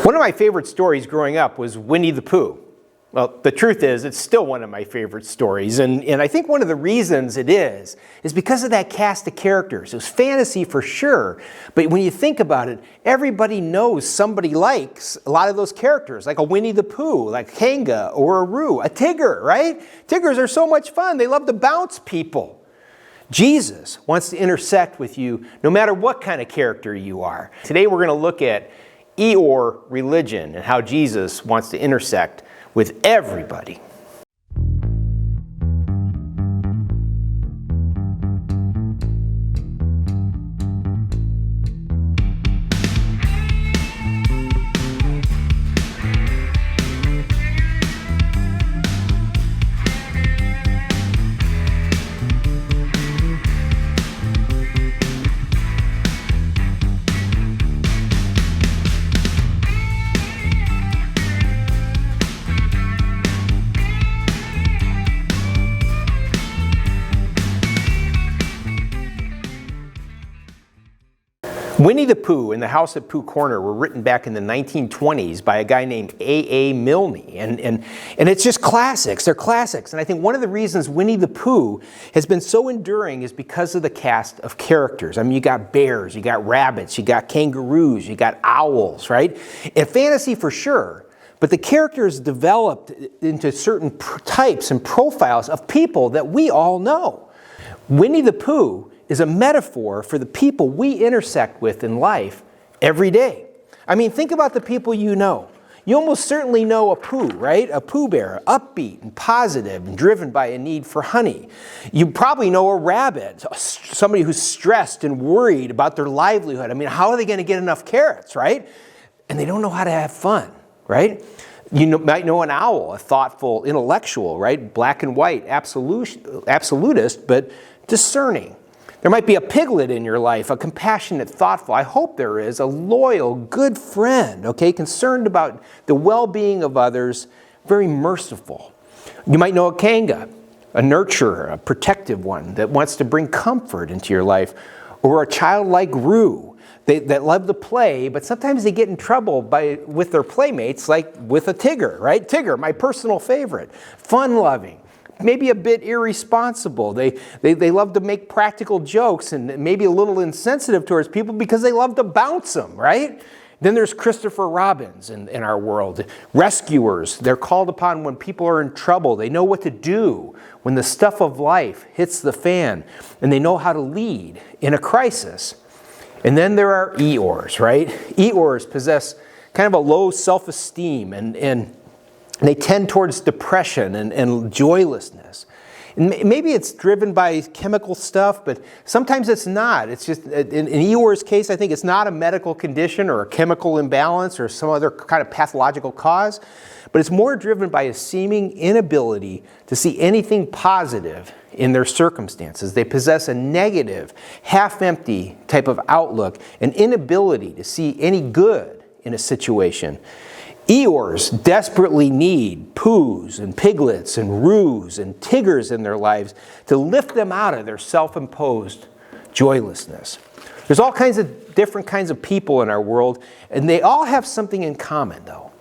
One of my favorite stories growing up was Winnie the Pooh. Well, the truth is, it's still one of my favorite stories, and I think one of the reasons it is because of that cast of characters. It was fantasy for sure, but when you think about it, everybody knows somebody likes a lot of those characters, like a Winnie the Pooh, like Kanga or a Roo, a Tigger, right? Tigers are so much fun. They love to bounce people. Jesus wants to intersect with you no matter what kind of character you are. Today we're going to look at Eeyore religion and how Jesus wants to intersect with everybody. Winnie the Pooh and the House at Pooh Corner were written back in the 1920s by a guy named A.A. Milne. And it's just classics. They're classics. And I think one of the reasons Winnie the Pooh has been so enduring is because of the cast of characters. I mean, you got bears, you got rabbits, you got kangaroos, you got owls, right? And fantasy for sure. But the characters developed into certain types and profiles of people that we all know. Winnie the Pooh is a metaphor for the people we intersect with in life every day. I mean, think about the people you know. You almost certainly know a Pooh, right? A Pooh Bear, upbeat and positive and driven by a need for honey. You probably know a rabbit, somebody who's stressed and worried about their livelihood. I mean, how are they going to get enough carrots, right? And they don't know how to have fun, right? You might know an owl, a thoughtful intellectual, right? Black and white, absolutist, but discerning. There might be a piglet in your life, a compassionate, thoughtful, I hope there is, a loyal, good friend, okay, concerned about the well-being of others, very merciful. You might know a kanga, a nurturer, a protective one that wants to bring comfort into your life, or a childlike Roo that love to play, but sometimes they get in trouble with their playmates, like with a Tigger, right? Tigger, my personal favorite, fun-loving. Maybe a bit irresponsible. They love to make practical jokes and maybe a little insensitive towards people because they love to bounce them, right? Then there's Christopher Robins in our world. Rescuers, they're called upon when people are in trouble. They know what to do when the stuff of life hits the fan, and they know how to lead in a crisis. And then there are Eeyores, right? Eeyores possess kind of a low self-esteem and they tend towards depression and joylessness. And maybe it's driven by chemical stuff, but sometimes it's not. It's just, in Eeyore's case, I think it's not a medical condition or a chemical imbalance or some other kind of pathological cause, but it's more driven by a seeming inability to see anything positive in their circumstances. They possess a negative, half-empty type of outlook, an inability to see any good in a situation. Eeyores desperately need Poohs and Piglets and Roos and Tiggers in their lives to lift them out of their self-imposed joylessness. There's all kinds of different kinds of people in our world, and they all have something in common, though.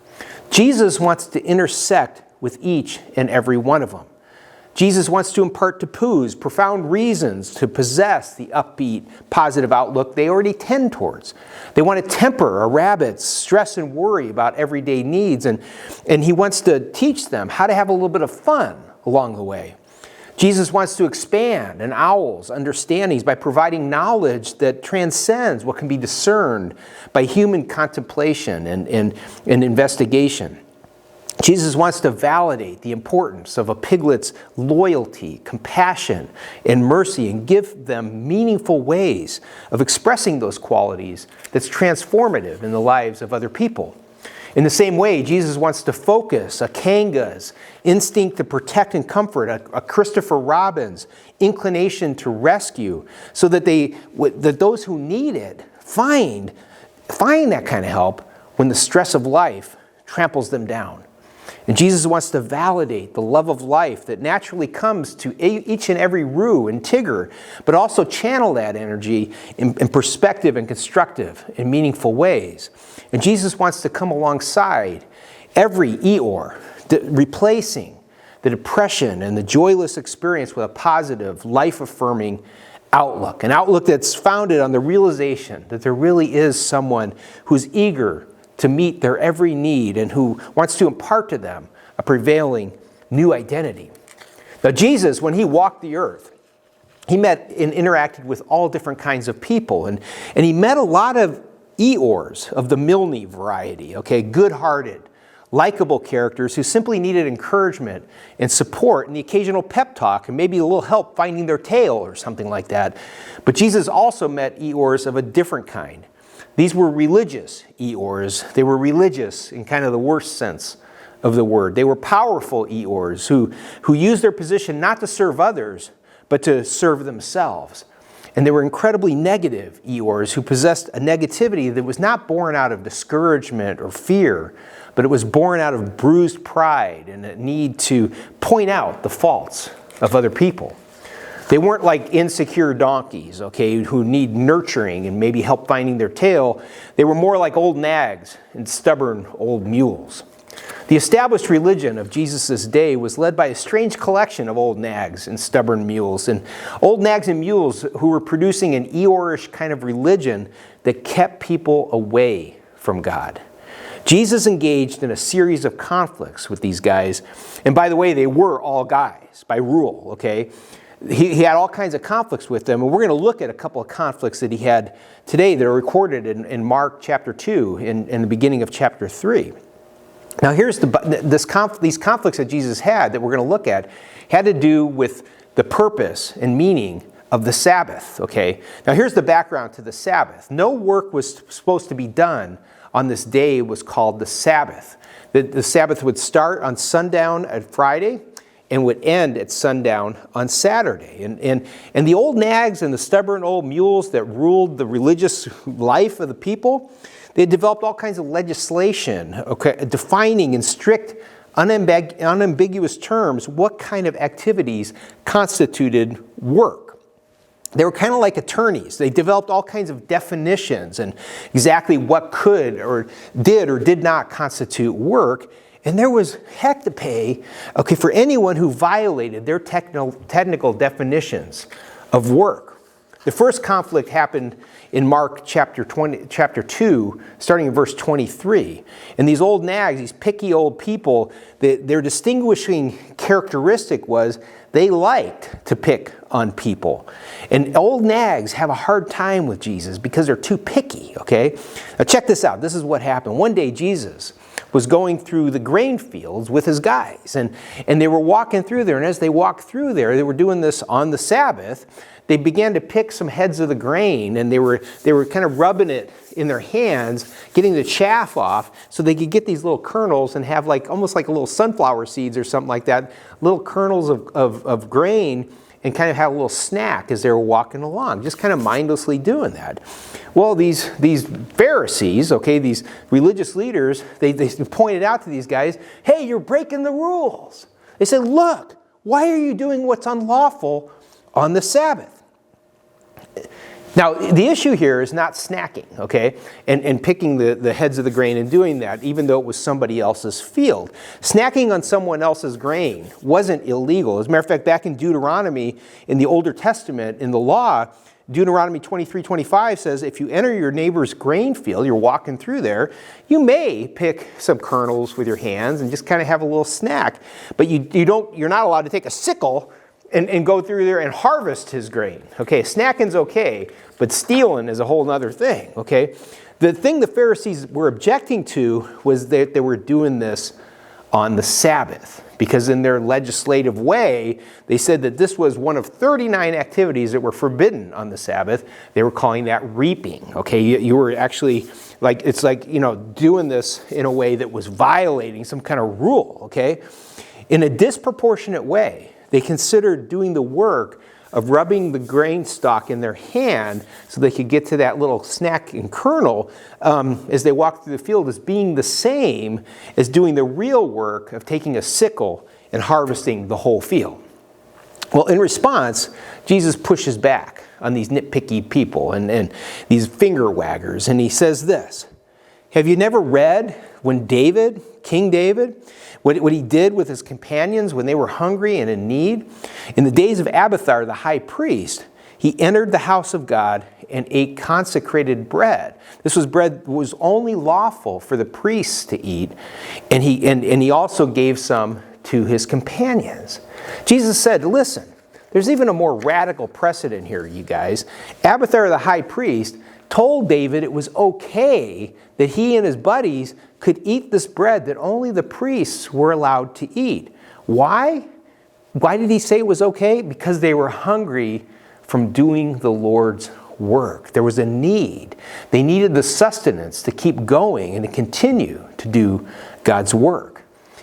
Jesus wants to intersect with each and every one of them. Jesus wants to impart to Poohs profound reasons to possess the upbeat, positive outlook they already tend towards. They want to temper a rabbit's stress and worry about everyday needs, and he wants to teach them how to have a little bit of fun along the way. Jesus wants to expand an owl's understandings by providing knowledge that transcends what can be discerned by human contemplation and investigation. Jesus wants to validate the importance of a piglet's loyalty, compassion, and mercy, and give them meaningful ways of expressing those qualities that's transformative in the lives of other people. In the same way, Jesus wants to focus a kanga's instinct to protect and comfort, a Christopher Robin's inclination to rescue, so that that those who need it find that kind of help when the stress of life tramples them down. And Jesus wants to validate the love of life that naturally comes to each and every Roo and Tigger, but also channel that energy in perspective and constructive and meaningful ways. And Jesus wants to come alongside every Eeyore, replacing the depression and the joyless experience with a positive, life-affirming outlook. An outlook that's founded on the realization that there really is someone who's eager to meet their every need and who wants to impart to them a prevailing new identity. Now, Jesus, when he walked the earth, he met and interacted with all different kinds of people. And he met a lot of Eeyores of the Milne variety, okay, good-hearted, likable characters who simply needed encouragement and support and the occasional pep talk and maybe a little help finding their tail or something like that. But Jesus also met Eeyores of a different kind. These were religious Eeyores. They were religious in kind of the worst sense of the word. They were powerful Eeyores who used their position not to serve others, but to serve themselves. And they were incredibly negative Eeyores who possessed a negativity that was not born out of discouragement or fear, but it was born out of bruised pride and a need to point out the faults of other people. They weren't like insecure donkeys, okay, who need nurturing and maybe help finding their tail. They were more like old nags and stubborn old mules. The established religion of Jesus' day was led by a strange collection of old nags and stubborn mules. And old nags and mules who were producing an Eeyore-ish kind of religion that kept people away from God. Jesus engaged in a series of conflicts with these guys. And by the way, they were all guys by rule, okay? He had all kinds of conflicts with them, and we're going to look at a couple of conflicts that he had today that are recorded in Mark chapter 2 and the beginning of chapter 3. Now here's these conflicts that Jesus had that we're going to look at had to do with the purpose and meaning of the Sabbath, okay? Now here's the background to the Sabbath. No work was supposed to be done on this day. It was called the Sabbath. The Sabbath would start on sundown at Friday and would end at sundown on Saturday. And the old nags and the stubborn old mules that ruled the religious life of the people, they developed all kinds of legislation, okay, defining in strict, unambiguous terms what kind of activities constituted work. They were kind of like attorneys. They developed all kinds of definitions and exactly what could or did not constitute work. And there was heck to pay, okay, for anyone who violated their technical definitions of work. The first conflict happened in Mark chapter 2, starting in verse 23. And these old nags, these picky old people, their distinguishing characteristic was they liked to pick on people. And old nags have a hard time with Jesus because they're too picky, okay? Now check this out. This is what happened. One day Jesus was going through the grain fields with his guys. And they were walking through there. And as they walked through there, they were doing this on the Sabbath. They began to pick some heads of the grain. And they were kind of rubbing it in their hands, getting the chaff off so they could get these little kernels and have like almost like a little sunflower seeds or something like that, little kernels of grain, and kind of have a little snack as they were walking along, just kind of mindlessly doing that. Well, these Pharisees, okay, these religious leaders, they pointed out to these guys, hey, you're breaking the rules. They said, look, why are you doing what's unlawful on the Sabbath? Now, the issue here is not snacking, okay, and picking the heads of the grain and doing that, even though it was somebody else's field. Snacking on someone else's grain wasn't illegal. As a matter of fact, back in Deuteronomy, in the Older Testament, in the law, Deuteronomy 23:25 says, if you enter your neighbor's grain field, you're walking through there, you may pick some kernels with your hands and just kind of have a little snack, but you're not allowed to take a sickle and go through there and harvest his grain. Okay, snacking's okay, but stealing is a whole other thing, okay? The thing the Pharisees were objecting to was that they were doing this on the Sabbath, because in their legislative way, they said that this was one of 39 activities that were forbidden on the Sabbath. They were calling that reaping, okay? You were actually, it's like, doing this in a way that was violating some kind of rule, okay? In a disproportionate way, they considered doing the work of rubbing the grain stalk in their hand so they could get to that little snack and kernel as they walked through the field as being the same as doing the real work of taking a sickle and harvesting the whole field. Well, in response, Jesus pushes back on these nitpicky people and these finger waggers, and he says this: have you never read when David, King David, what he did with his companions when they were hungry and in need? In the days of Abiathar, the high priest, he entered the house of God and ate consecrated bread. This was bread that was only lawful for the priests to eat, and he also gave some to his companions. Jesus said, listen, there's even a more radical precedent here, you guys. Abiathar, the high priest, told David it was okay that he and his buddies could eat this bread that only the priests were allowed to eat. Why? Why did he say it was okay? Because they were hungry from doing the Lord's work. There was a need. They needed the sustenance to keep going and to continue to do God's work.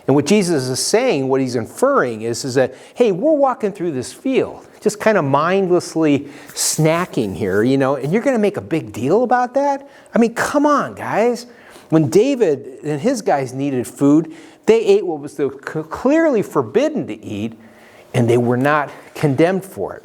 And what Jesus is saying, what he's inferring is that, hey, we're walking through this field, just kind of mindlessly snacking here, and you're going to make a big deal about that? I mean, come on, guys. When David and his guys needed food, they ate what was clearly forbidden to eat, and they were not condemned for it.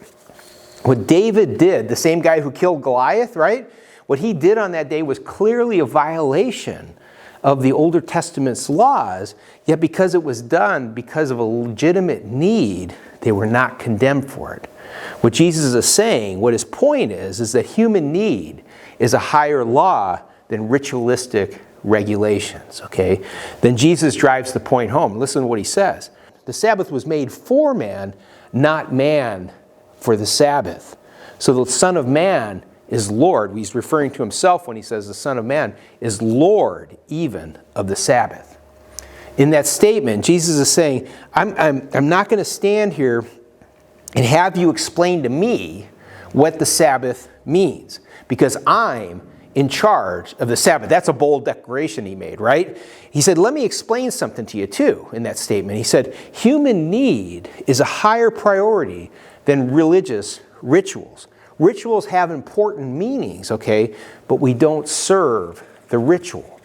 What David did, the same guy who killed Goliath, right? What he did on that day was clearly a violation of the Older Testament's laws, yet because it was done because of a legitimate need, they were not condemned for it. What Jesus is saying, what his point is that human need is a higher law than ritualistic regulations, okay? Then Jesus drives the point home. Listen to what he says. The Sabbath was made for man, not man for the Sabbath. So the Son of Man is Lord. He's referring to himself when he says the Son of Man is Lord even of the Sabbath. In that statement, Jesus is saying, I'm not going to stand here and have you explain to me what the Sabbath means, because I'm in charge of the Sabbath. That's a bold declaration he made, right? He said, let me explain something to you too in that statement. He said, human need is a higher priority than religious rituals. Rituals have important meanings, okay, but we don't serve the ritual.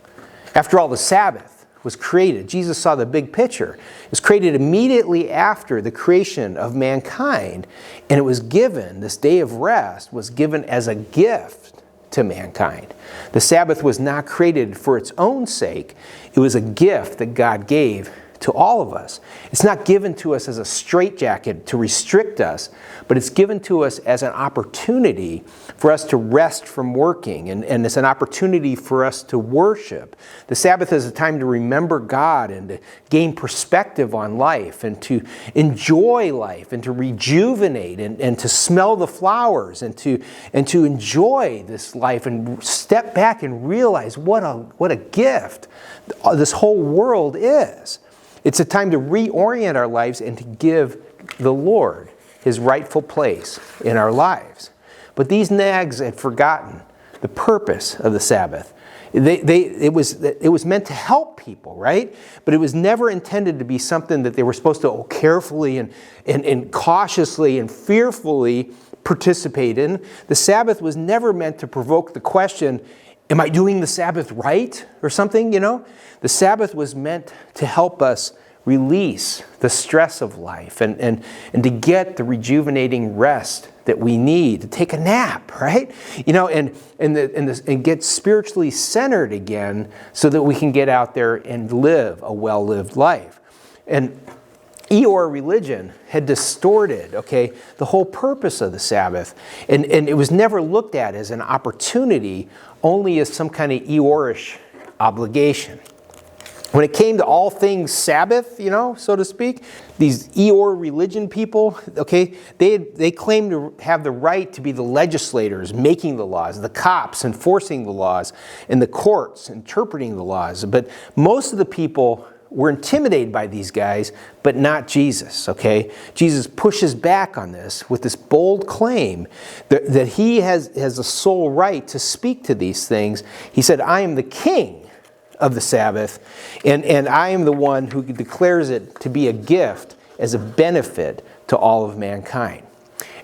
After all, the Sabbath was created. Jesus saw the big picture. It was created immediately after the creation of mankind, and it was given, this day of rest was given as a gift to mankind. The Sabbath was not created for its own sake. It was a gift that God gave to all of us. It's not given to us as a straitjacket to restrict us, but it's given to us as an opportunity for us to rest from working, and it's an opportunity for us to worship. The Sabbath is a time to remember God and to gain perspective on life and to enjoy life and to rejuvenate and to smell the flowers and to enjoy this life and step back and realize what a gift this whole world is. It's a time to reorient our lives and to give the Lord his rightful place in our lives. But these nags had forgotten the purpose of the Sabbath. It was meant to help people, right? But it was never intended to be something that they were supposed to carefully and cautiously and fearfully participate in. The Sabbath was never meant to provoke the question, am I doing the Sabbath right? Or something, The Sabbath was meant to help us release the stress of life and to get the rejuvenating rest that we need, to take a nap, right? And get spiritually centered again so that we can get out there and live a well-lived life. And Eeyore religion had distorted, the whole purpose of the Sabbath. And it was never looked at as an opportunity, only as some kind of Eeyore-ish obligation. When it came to all things Sabbath, so to speak, these Eeyore religion people, they claim to have the right to be the legislators making the laws, the cops enforcing the laws, and the courts interpreting the laws. But most of the people were intimidated by these guys, but not Jesus, Jesus pushes back on this with this bold claim that he has the sole right to speak to these things. He said, I am the king of the Sabbath, and I am the one who declares it to be a gift as a benefit to all of mankind.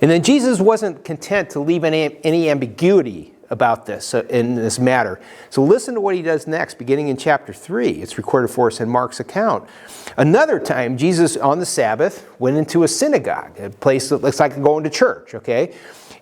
And then Jesus wasn't content to leave any ambiguity about this in this matter. So listen to what he does next, beginning in chapter 3. It's recorded for us in Mark's account. Another time, Jesus on the Sabbath went into a synagogue, a place that looks like going to church, okay?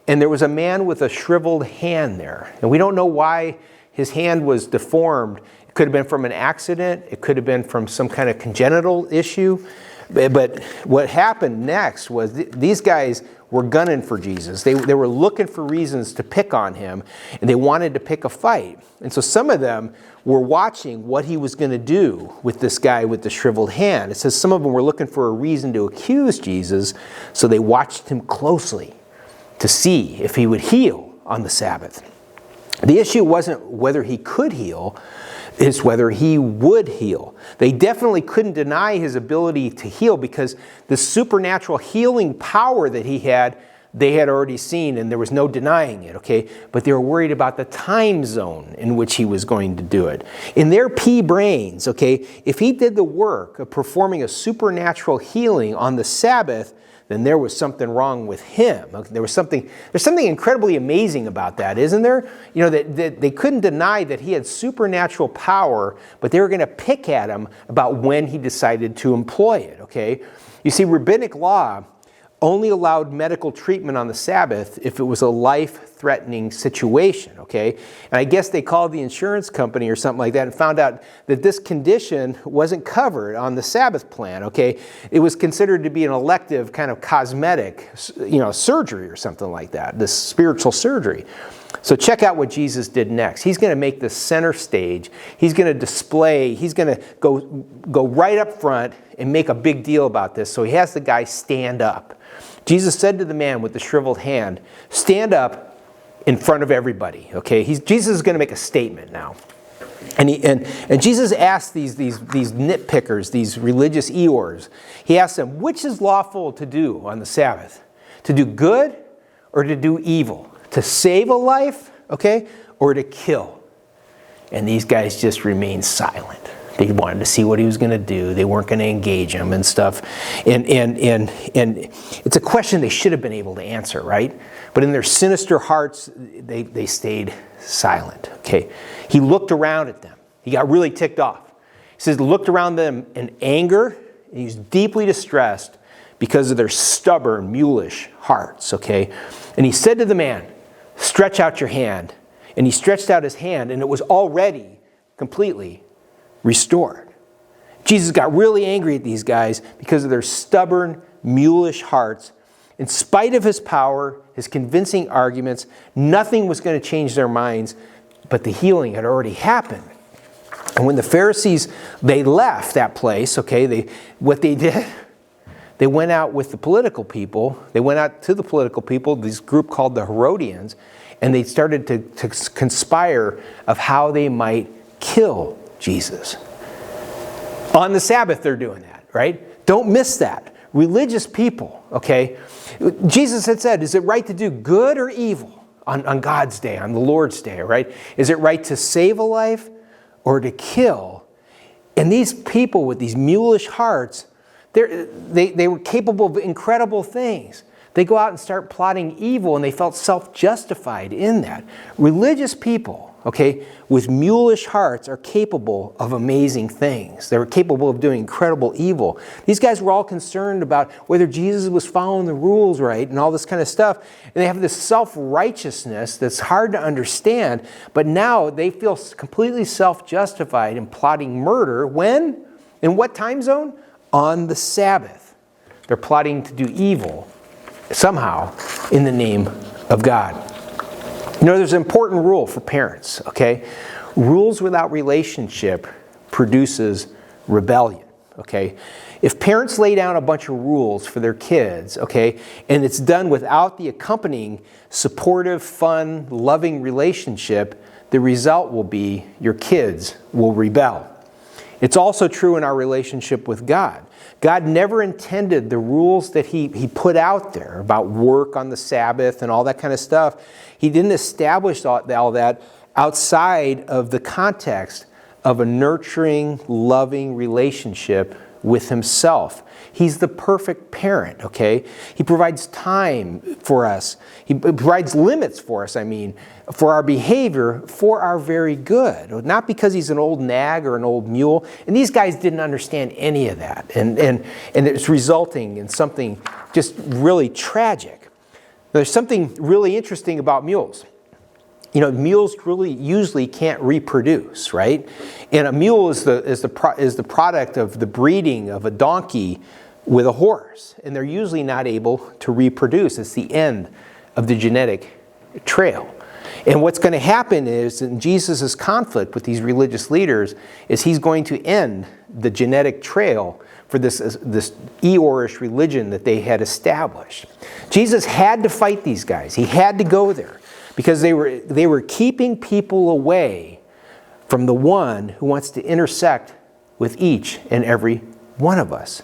And there was a man with a shriveled hand there. And we don't know why his hand was deformed. It could have been from an accident. It could have been from some kind of congenital issue. But what happened next was these guys were gunning for Jesus. They were looking for reasons to pick on him, and they wanted to pick a fight. And so some of them were watching what he was going to do with this guy with the shriveled hand. It says some of them were looking for a reason to accuse Jesus, so they watched him closely to see if he would heal on the Sabbath. The issue wasn't whether he could heal, it's whether he would heal. They definitely couldn't deny his ability to heal because the supernatural healing power that he had, they had already seen, and there was no denying it, okay? But they were worried about the time zone in which he was going to do it. In their pea brains, okay, if he did the work of performing a supernatural healing on the Sabbath, then there was something wrong with him. There's something incredibly amazing about that, isn't there? You know, that they couldn't deny that he had supernatural power, but they were going to pick at him about when he decided to employ it, okay? You see, rabbinic law only allowed medical treatment on the Sabbath if it was a life-threatening situation, okay? And I guess they called the insurance company or something like that and found out that this condition wasn't covered on the Sabbath plan, okay? It was considered to be an elective kind of cosmetic, surgery or something like that, this spiritual surgery. So check out what Jesus did next. He's going to make the center stage. He's going to display, he's going to go right up front and make a big deal about this. So he has the guy stand up. Jesus said to the man with the shriveled hand, stand up in front of everybody, okay? Jesus is going to make a statement now. And Jesus asked these nitpickers, these religious Eeyores, he asked them, which is lawful to do on the Sabbath? To do good or to do evil? To save a life, okay, or to kill? And these guys just remained silent. They wanted to see what he was going to do. They weren't going to engage him and stuff. And it's a question they should have been able to answer, right? But in their sinister hearts, they stayed silent, okay? He looked around at them. He got really ticked off. He says, looked around them in anger, and he was deeply distressed because of their stubborn, mulish hearts, okay? And he said to the man, stretch out your hand. And he stretched out his hand, and it was already completely restored. Jesus got really angry at these guys because of their stubborn, mulish hearts. In spite of his power, his convincing arguments, nothing was going to change their minds, but the healing had already happened. And when the Pharisees, they left that place, okay, what they did, they went out with the political people. They went out to the political people, this group called the Herodians, and they started to conspire of how they might kill Jesus. On the Sabbath, they're doing that, right? Don't miss that. Religious people, okay? Jesus had said, is it right to do good or evil on God's day, on the Lord's day, right? Is it right to save a life or to kill? And these people with these mulish hearts, they were capable of incredible things. They go out and start plotting evil, and they felt self-justified in that. Religious people, okay, with mulish hearts are capable of amazing things. They were capable of doing incredible evil. These guys were all concerned about whether Jesus was following the rules right and all this kind of stuff. And they have this self-righteousness that's hard to understand, but now they feel completely self-justified in plotting murder. When? In what time zone? On the Sabbath. They're plotting to do evil somehow in the name of God. You know, there's an important rule for parents, okay? Rules without relationship produces rebellion, okay? If parents lay down a bunch of rules for their kids, okay, and it's done without the accompanying supportive, fun, loving relationship, the result will be your kids will rebel. It's also true in our relationship with God. God never intended the rules that He put out there about work on the Sabbath and all that kind of stuff. He didn't establish all that outside of the context of a nurturing, loving relationship with himself. He's the perfect parent, okay? He provides time for us. He provides limits for us, for our behavior, for our very good. Not because he's an old nag or an old mule. And these guys didn't understand any of that. And it's resulting in something just really tragic. There's something really interesting about mules. Mules really usually can't reproduce, right? And a mule is the product of the breeding of a donkey with a horse, and they're usually not able to reproduce. It's the end of the genetic trail. And what's going to happen is, in Jesus' conflict with these religious leaders, is he's going to end the genetic trail for this Eeyore-ish religion that they had established. Jesus had to fight these guys. He had to go there because they were keeping people away from the one who wants to intersect with each and every one of us.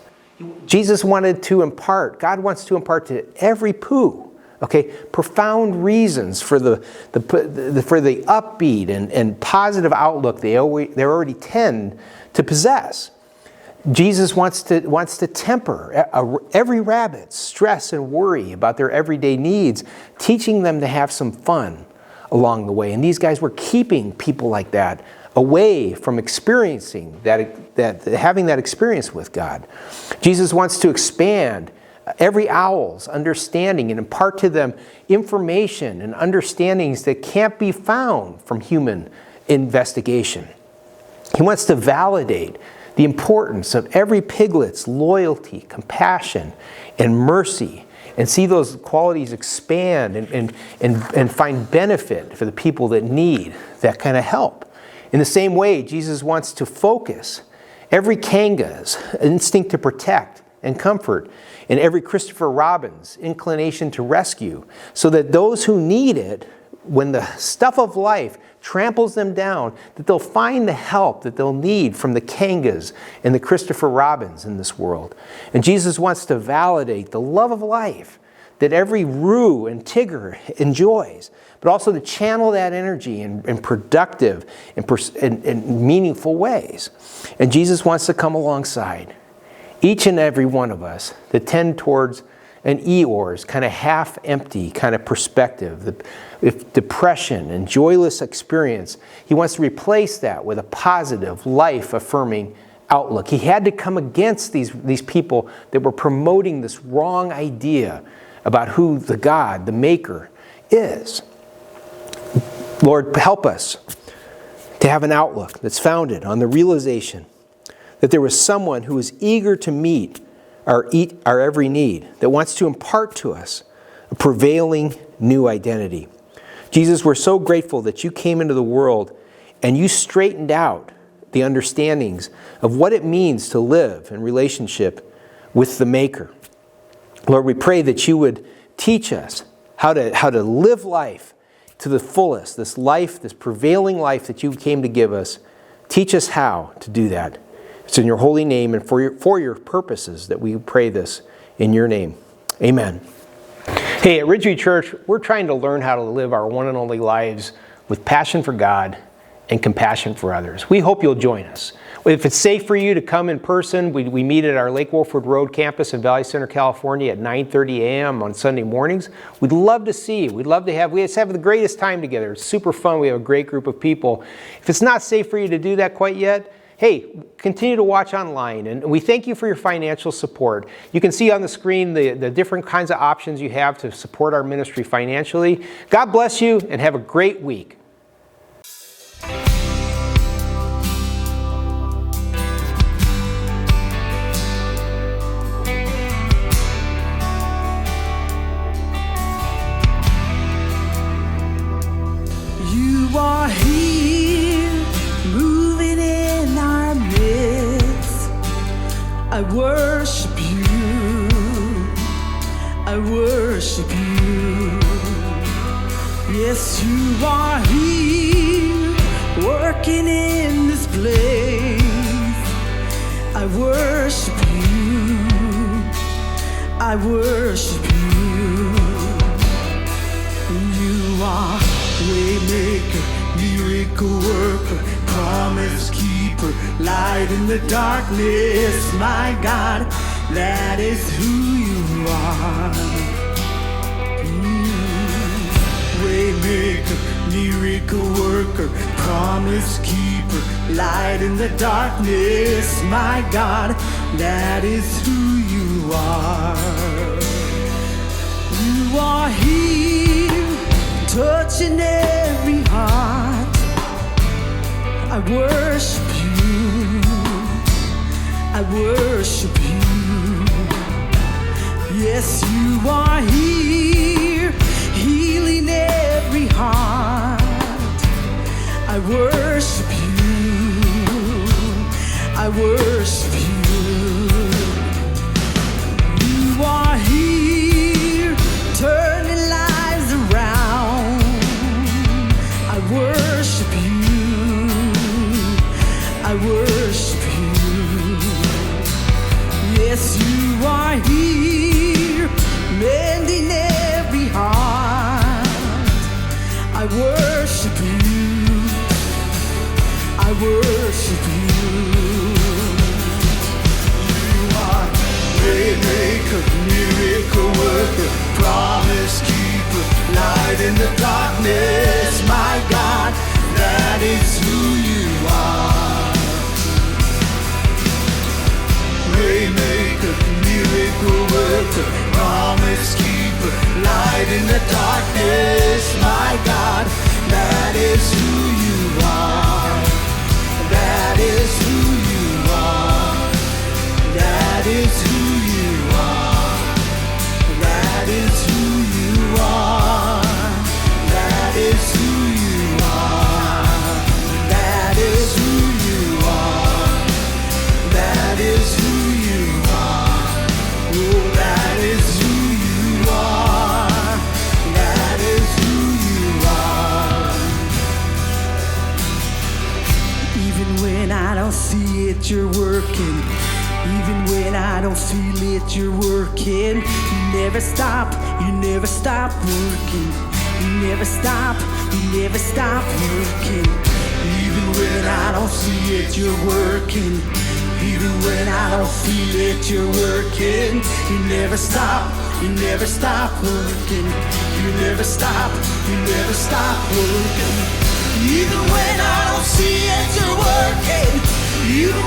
Jesus wanted to impart, God wants to impart to every Pooh, profound reasons for the upbeat and positive outlook they already tend to possess. Jesus wants to temper every rabbit's stress and worry about their everyday needs, teaching them to have some fun along the way. And these guys were keeping people like that away from experiencing having that experience with God. Jesus wants to expand every owl's understanding and impart to them information and understandings that can't be found from human investigation. He wants to validate the importance of every piglet's loyalty, compassion, and mercy, and see those qualities expand and find benefit for the people that need that kind of help. In the same way, Jesus wants to focus every Kanga's instinct to protect and comfort and every Christopher Robin's inclination to rescue, so that those who need it, when the stuff of life tramples them down, that they'll find the help that they'll need from the Kangas and the Christopher Robins in this world. And Jesus wants to validate the love of life that every Roo and Tigger enjoys, but also to channel that energy in productive and meaningful ways. And Jesus wants to come alongside each and every one of us that tend towards an Eeyore's kind of half-empty kind of perspective, with depression and joyless experience. He wants to replace that with a positive, life-affirming outlook. He had to come against these people that were promoting this wrong idea about who the God, the Maker, is. Lord, help us to have an outlook that's founded on the realization that there was someone who was eager to meet our every need, that wants to impart to us a prevailing new identity. Jesus, we're so grateful that you came into the world and you straightened out the understandings of what it means to live in relationship with the Maker. Lord, we pray that you would teach us how to live life to the fullest, this prevailing life that you came to give us. Teach us how to do that. It's in your holy name and for your purposes that we pray this in your name. Amen. Hey, at Ridgeview Church, we're trying to learn how to live our one and only lives with passion for God and compassion for others. We hope you'll join us. If it's safe for you to come in person, we meet at our Lake Wolford Road campus in Valley Center, California at 9:30 a.m. on Sunday mornings. We'd love to see you. We just have the greatest time together. It's super fun. We have a great group of people. If it's not safe for you to do that quite yet, hey, continue to watch online, and we thank you for your financial support. You can see on the screen the different kinds of options you have to support our ministry financially. God bless you, and have a great week. You are here, moving in our midst. I worship you, I worship you. Yes, you are here, working in this place. I worship you, I worship you. You are Waymaker, miracle worker, promise keeper. keeper, light in the darkness. My God, that is who you are. Waymaker, miracle worker, promise keeper, light in the darkness. My God, that is who you are. You are here, touching every heart. I worship you, I worship you. Yes, you are here, healing every heart. I worship you, I worship you. You are here, turning lives around. I worship you, I worship you. Yes, you are here, mending every heart. I worship you, I worship you. You are waymaker, miracle worker, promise keeper, light in the darkness. My God, that is who you are. Waymaker, miracle worker, promise keeper, light in the darkness. My God, that is who you are. That is who you are. That is who you are. That is who you are. That is who you are. That is who you are. That is who you are. Oh, that is who you are. That is who you are. Even when I don't see it, you're working. Even when I don't feel it, you're working. You never stop, you never stop working. You never stop, you never stop working. Even when I don't see it, you're working. Even when I don't feel it, you're working. You never stop, you never stop working. You never stop, you never stop working. Even when I don't see it, you're working. Even